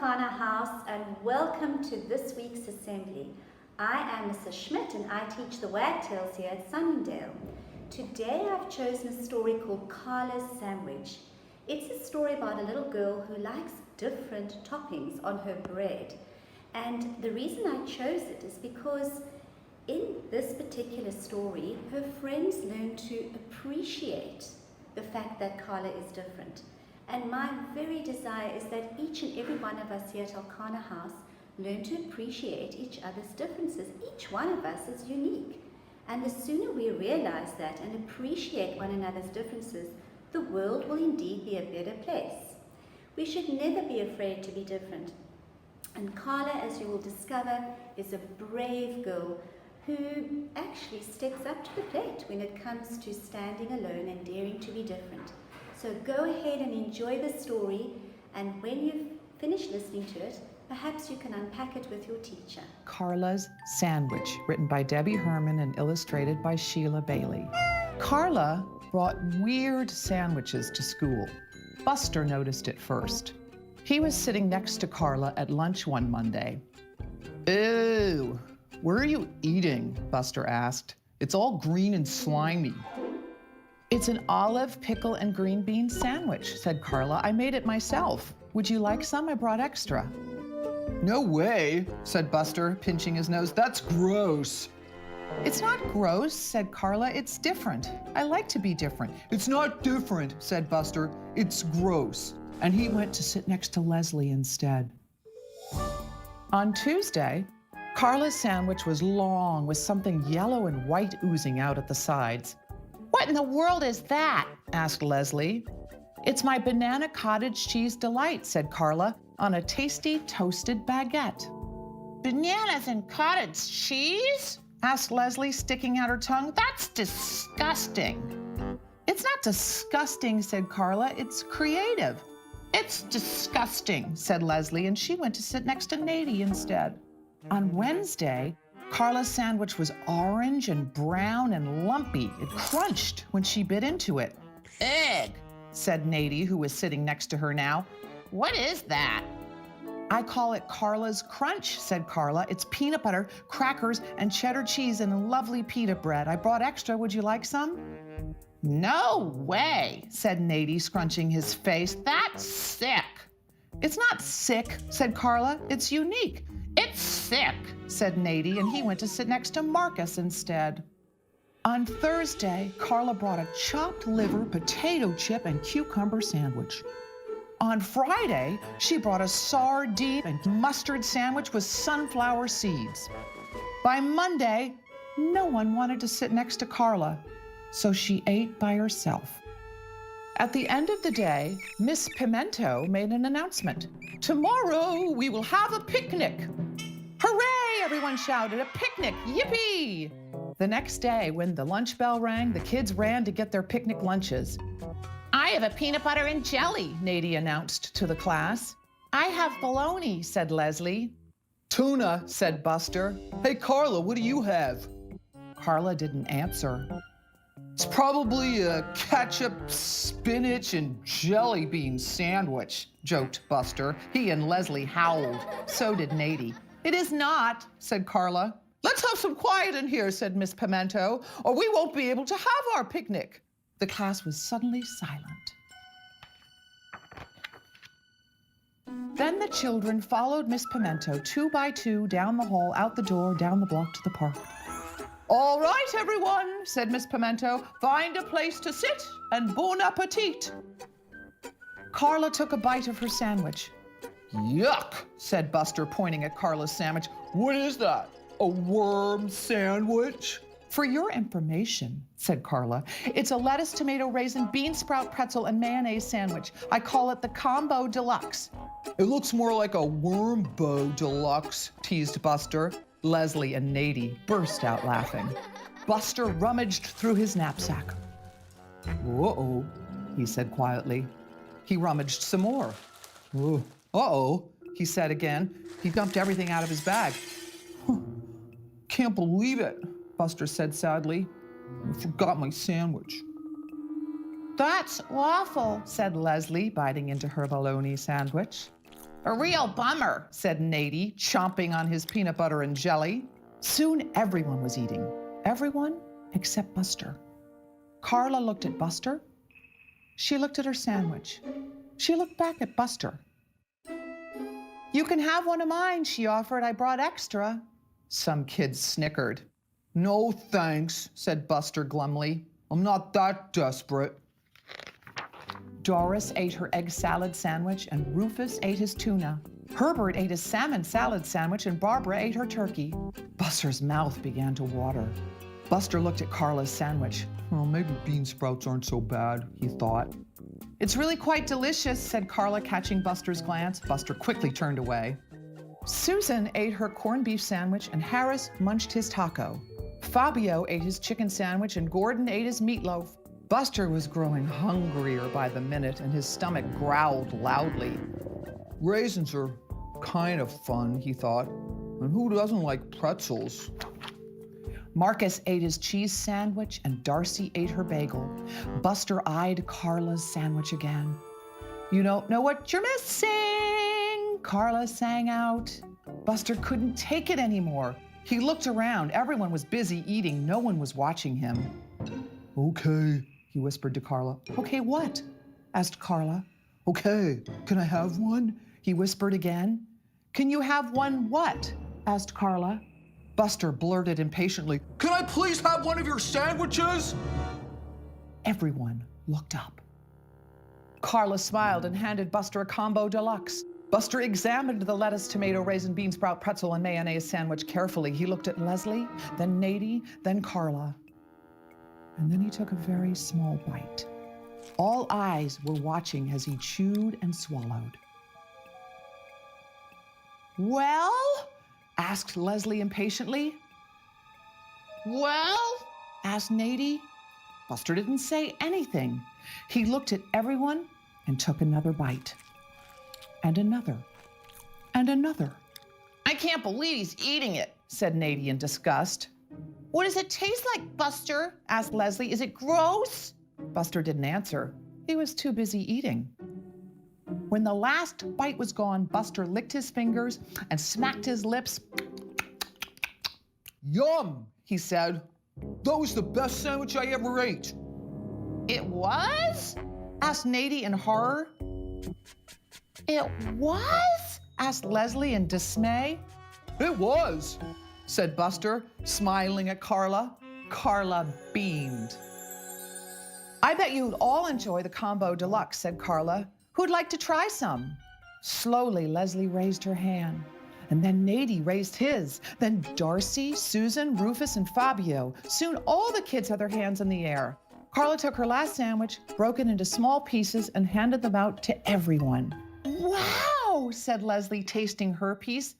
Elkanah House and welcome to this week's assembly. I am Mrs. Schmidt and I teach the Wagtails here at Sunningdale. Today I've chosen a story called Carla's Sandwich. It's a story about a little girl who likes different toppings on her bread. And the reason I chose it is because in this particular story, her friends learn to appreciate the fact that Carla is different. And my very desire is that each and every one of us here at Elkanah House learn to appreciate each other's differences. Each one of us is unique. And the sooner we realize that and appreciate one another's differences, the world will indeed be a better place. We should never be afraid to be different. And Carla, as you will discover, is a brave girl who actually steps up to the plate when it comes to standing alone and daring to be different. So go ahead and enjoy the story, and when you've finished listening to it, perhaps you can unpack it with your teacher. Carla's Sandwich, written by Debbie Herman and illustrated by Sheila Bailey. Carla brought weird sandwiches to school. Buster noticed it first. He was sitting next to Carla at lunch one Monday. "Ew, where are you eating?" Buster asked. "It's all green and slimy." "It's an olive, pickle, and green bean sandwich," said Carla. "I made it myself. Would you like some? I brought extra." "No way," said Buster, pinching his nose. "That's gross." "It's not gross," said Carla. "It's different. I like to be different." "It's not different," said Buster. "It's gross." And he went to sit next to Leslie instead. On Tuesday, Carla's sandwich was long with something yellow and white oozing out at the sides. "What in the world is that?" asked Leslie. "It's my banana cottage cheese delight," said Carla, "on a tasty toasted baguette." "Bananas and cottage cheese?" asked Leslie, sticking out her tongue. "That's disgusting." "It's not disgusting," said Carla. "It's creative." "It's disgusting," said Leslie, and she went to sit next to Nadie instead. On Wednesday, Carla's sandwich was orange and brown and lumpy. It crunched when she bit into it. "Ugh," said Nadie, who was sitting next to her now. "What is that?" "I call it Carla's Crunch," said Carla. "It's peanut butter, crackers, and cheddar cheese and lovely pita bread. I brought extra. Would you like some?" "No way," said Nadie, scrunching his face. "That's sick." "It's not sick," said Carla. "It's unique." "It's sick," said Nadie, and he went to sit next to Marcus instead. On Thursday, Carla brought a chopped liver, potato chip, and cucumber sandwich. On Friday, she brought a sardine and mustard sandwich with sunflower seeds. By Monday, no one wanted to sit next to Carla, so she ate by herself. At the end of the day, Miss Pimento made an announcement. "Tomorrow we will have a picnic." "Hooray!" everyone shouted. "A picnic! Yippee!" The next day, when the lunch bell rang, the kids ran to get their picnic lunches. "I have a peanut butter and jelly," Nadie announced to the class. "I have bologna," said Leslie. "Tuna," said Buster. "Hey, Carla, what do you have?" Carla didn't answer. "It's probably a ketchup, spinach, and jelly bean sandwich," joked Buster. He and Leslie howled. So did Nadie. "It is not," said Carla. "Let's have some quiet in here," said Miss Pimento, "or we won't be able to have our picnic." The class was suddenly silent. Then the children followed Miss Pimento 2 by 2 down the hall, out the door, down the block to the park. "All right, everyone," said Miss Pimento, "find a place to sit and bon appetit." Carla took a bite of her sandwich. "Yuck," said Buster, pointing at Carla's sandwich. "What is that? A worm sandwich?" "For your information," said Carla, "it's a lettuce, tomato, raisin, bean sprout, pretzel, and mayonnaise sandwich. I call it the Combo Deluxe." "It looks more like a worm bow deluxe," teased Buster. Leslie and Nadie burst out laughing. Buster rummaged through his knapsack. "Uh-oh," he said quietly. He rummaged some more. "Uh-oh," he said again. He dumped everything out of his bag. "Can't believe it," Buster said sadly. "I forgot my sandwich." "That's awful," said Leslie, biting into her bologna sandwich. A real bummer, said Nady, chomping on his peanut butter and jelly. Soon everyone was eating. Everyone except Buster. Carla looked at Buster. She looked at her sandwich. She looked back at Buster. You can have one of mine, she offered. I brought extra. Some kids snickered. No thanks, said Buster glumly. I'm not that desperate. Doris ate her egg salad sandwich and Rufus ate his tuna. Herbert ate his salmon salad sandwich and Barbara ate her turkey. Buster's mouth began to water. Buster looked at Carla's sandwich. Well, maybe bean sprouts aren't so bad, he thought. It's really quite delicious, said Carla, catching Buster's glance. Buster quickly turned away. Susan ate her corned beef sandwich and Harris munched his taco. Fabio ate his chicken sandwich and Gordon ate his meatloaf. Buster was growing hungrier by the minute and his stomach growled loudly. Raisins are kind of fun, he thought. And who doesn't like pretzels? Marcus ate his cheese sandwich and Darcy ate her bagel. Buster eyed Carla's sandwich again. You don't know what you're missing, Carla sang out. Buster couldn't take it anymore. He looked around. Everyone was busy eating. No one was watching him. Okay, he whispered to Carla. Okay, what? Asked Carla. Okay, can I have one? He whispered again. Can you have one what? Asked Carla. Buster blurted impatiently, Can I please have one of your sandwiches? Everyone looked up. Carla smiled and handed Buster a combo deluxe. Buster examined the lettuce, tomato, raisin, bean sprout, pretzel, and mayonnaise sandwich carefully. He looked at Leslie, then Nady, then Carla. And then he took a very small bite. All eyes were watching as he chewed and swallowed. Well? Asked Leslie impatiently. Well? Asked Nady. Buster didn't say anything. He looked at everyone and took another bite. And another. And another. I can't believe he's eating it, said Nady in disgust. What does it taste like, Buster? Asked Leslie. Is it gross? Buster didn't answer. He was too busy eating. When the last bite was gone, Buster licked his fingers and smacked his lips. Yum, he said. That was the best sandwich I ever ate. It was? Asked Nady in horror. It was? Asked Leslie in dismay. It was, said Buster, smiling at Carla. Carla beamed. I bet you'd all enjoy the combo deluxe, said Carla. Who'd like to try some? Slowly, Leslie raised her hand. And then Nady raised his. Then Darcy, Susan, Rufus, and Fabio. Soon all the kids had their hands in the air. Carla took her last sandwich, broke it into small pieces, and handed them out to everyone. Wow, said Leslie, tasting her piece.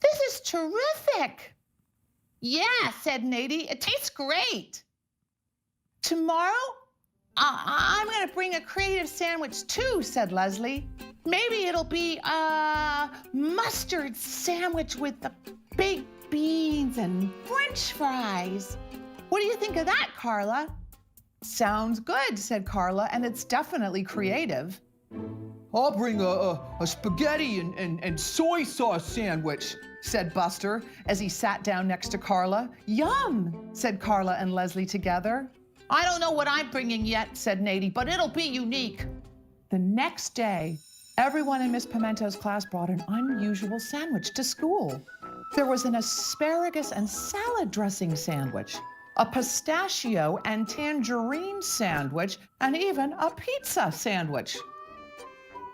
This is terrific. Yeah, said Nady. It tastes great. Tomorrow, I'm going to bring a creative sandwich too, said Leslie. Maybe it'll be a mustard sandwich with the baked beans and French fries. What do you think of that, Carla? Sounds good, said Carla, and it's definitely creative. I'll bring a spaghetti and soy sauce sandwich, said Buster as he sat down next to Carla. Yum, said Carla and Leslie together. I don't know what I'm bringing yet, said Nady, but it'll be unique. The next day, everyone in Miss Pimento's class brought an unusual sandwich to school. There was an asparagus and salad dressing sandwich, a pistachio and tangerine sandwich, and even a pizza sandwich.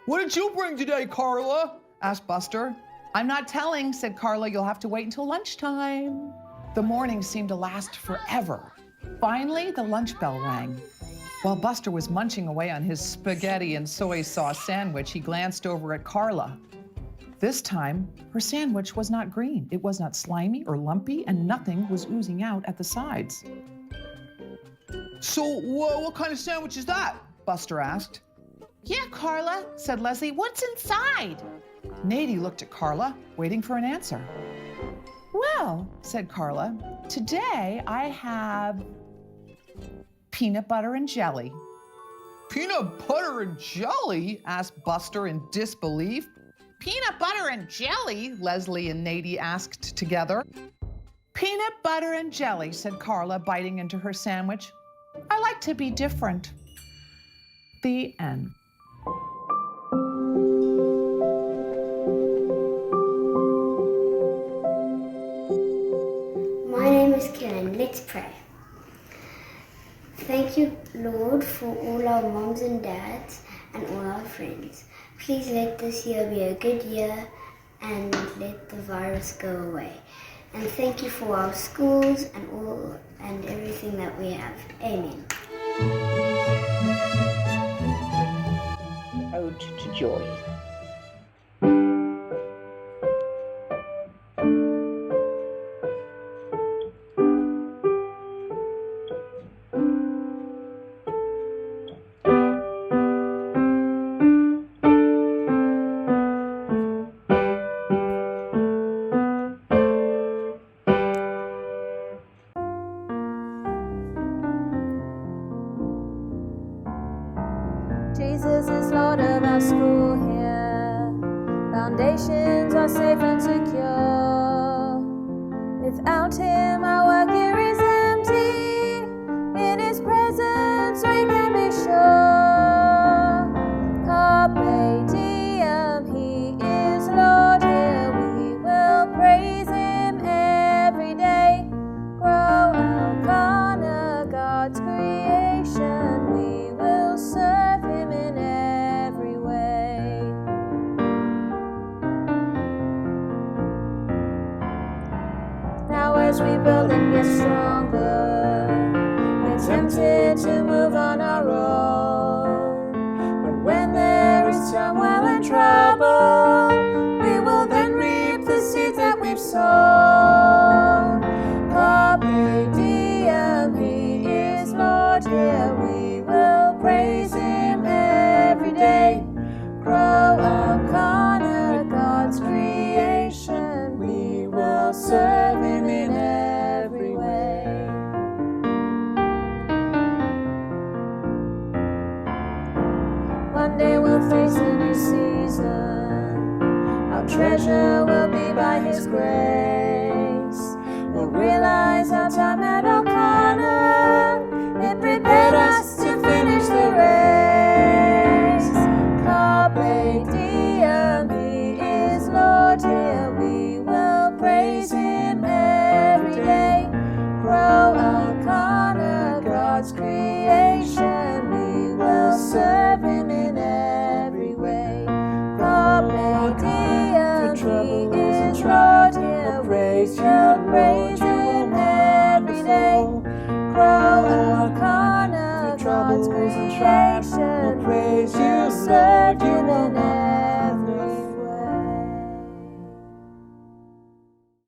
What did you bring today, Carla? Asked Buster. I'm not telling, said Carla. You'll have to wait until lunchtime. The morning seemed to last forever. Finally, the lunch bell rang. While Buster was munching away on his spaghetti and soy sauce sandwich, he glanced over at Carla. This time, her sandwich was not green. It was not slimy or lumpy, and nothing was oozing out at the sides. So, what kind of sandwich is that? Buster asked. Yeah, Carla, said Leslie. What's inside? Nady looked at Carla, waiting for an answer. Well, said Carla, today I have peanut butter and jelly. Peanut butter and jelly? Asked Buster in disbelief. Peanut butter and jelly? Leslie and Nadie asked together. Peanut butter and jelly, said Carla, biting into her sandwich. I like to be different. The end. My name is Kieran. Let's pray. Thank you, Lord, for all our moms and dads and all our friends. Please let this year be a good year and let the virus go away. And thank you for our schools and everything that we have. Amen. Ode to Joy. Jesus is Lord of our school here. Foundations are safe and secure. Without Him, our work here is empty. In His presence, we can be sure. Carpe diem, He is Lord here. We will praise Him every day. Grow Elkanah, God's creation. We will serve Him in every way. Now as we build and get stronger, we're tempted to move on our own. But when there is turmoil and trouble, we will then reap the seeds that we've sown. Carpe diem, He is Lord here. We will praise Him every day. Grow Elkanah, God's creation. We will serve Him in every way. One day we'll face a new season. Our treasure will be by His grace. We'll realize our time had